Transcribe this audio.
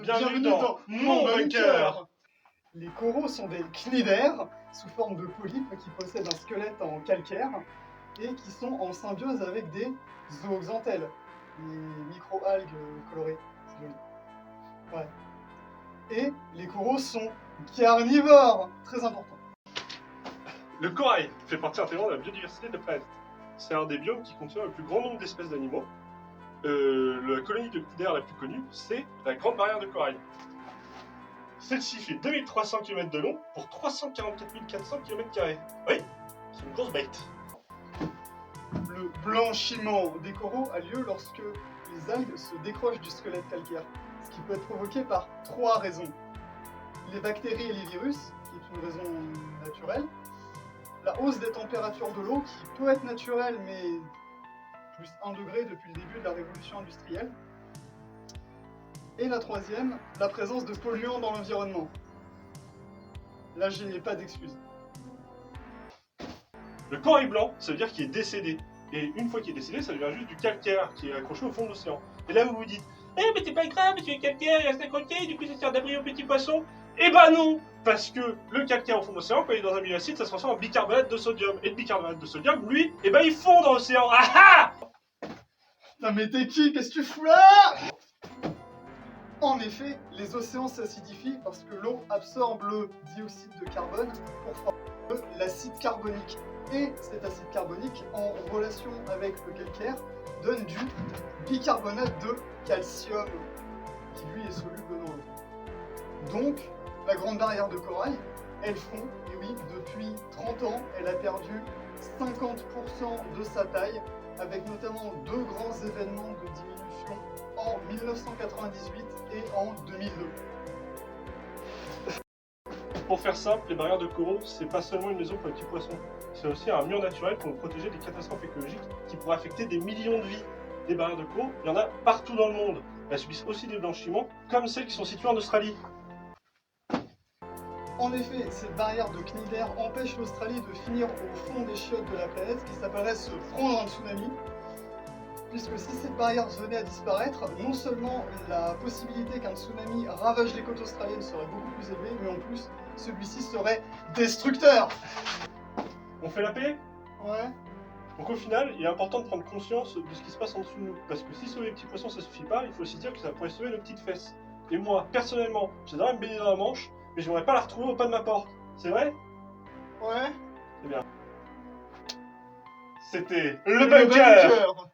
Bienvenue dans mon bunker. Les coraux sont des cnidaires sous forme de polypes qui possèdent un squelette en calcaire et qui sont en symbiose avec des zooxanthelles, les micro-algues colorées. C'est joli. Ouais. Et les coraux sont carnivores, très important. Le corail fait partie intégrante de la biodiversité de la planète. C'est un des biomes qui contient le plus grand nombre d'espèces d'animaux. La colonie de cnidaires la plus connue, c'est la Grande Barrière de Corail. Celle-ci fait 2300 km de long pour 344 400 km². Oui, c'est une grosse bête. Le blanchiment des coraux a lieu lorsque les algues se décrochent du squelette calcaire, ce qui peut être provoqué par trois raisons. Les bactéries et les virus, qui est une raison naturelle, la hausse des températures de l'eau, qui peut être naturelle, mais plus 1 degré depuis le début de la révolution industrielle, et la troisième, la présence de polluants dans l'environnement. Là, je n'ai pas d'excuses. Le corail blanc, ça veut dire qu'il est décédé. Et une fois qu'il est décédé, ça devient juste du calcaire qui est accroché au fond de l'océan. Et là, vous vous dites, mais c'est pas grave, parce que le calcaire, il reste accroché, du coup, ça sert d'abri aux petits poissons. Eh ben non, parce que le calcaire au fond de l'océan, quand il est dans un milieu acide, ça se transforme en bicarbonate de sodium. Et le bicarbonate de sodium, lui, eh ben il fond dans l'océan. Ah ah! Putain, mais t'es qui? Qu'est-ce que tu fous là? En effet, les océans s'acidifient parce que l'eau absorbe le dioxyde de carbone pour former l'acide carbonique. Et cet acide carbonique, en relation avec le calcaire, donne du bicarbonate de calcium, qui lui est soluble dans l'eau. Donc, la Grande Barrière de Corail, elle fond, et oui, depuis 30 ans, elle a perdu 50% de sa taille, avec notamment deux grands événements de diminution en 1998 et en 2002. Pour faire simple, les barrières de coraux, c'est pas seulement une maison pour les petits poissons, c'est aussi un mur naturel pour nous protéger des catastrophes écologiques qui pourraient affecter des millions de vies. Les barrières de coraux, il y en a partout dans le monde. Elles subissent aussi des blanchiments, comme celles qui sont situées en Australie. En effet, cette barrière de cnidaires empêche l'Australie de finir au fond des chiottes de la planète, qui s'appellerait se prendre un tsunami. Puisque si cette barrière venait à disparaître, non seulement la possibilité qu'un tsunami ravage les côtes australiennes serait beaucoup plus élevée, mais en plus, celui-ci serait destructeur. On fait la paix? Ouais. Donc au final, il est important de prendre conscience de ce qui se passe en dessous de nous. Parce que si sauver les petits poissons ça suffit pas, il faut aussi dire que ça pourrait sauver nos petites fesses. Et moi, personnellement, j'aimerais me baigner dans la Manche, mais j'aimerais pas la retrouver au pas de ma porte. C'est vrai? Ouais. C'est bien. C'était le bunker.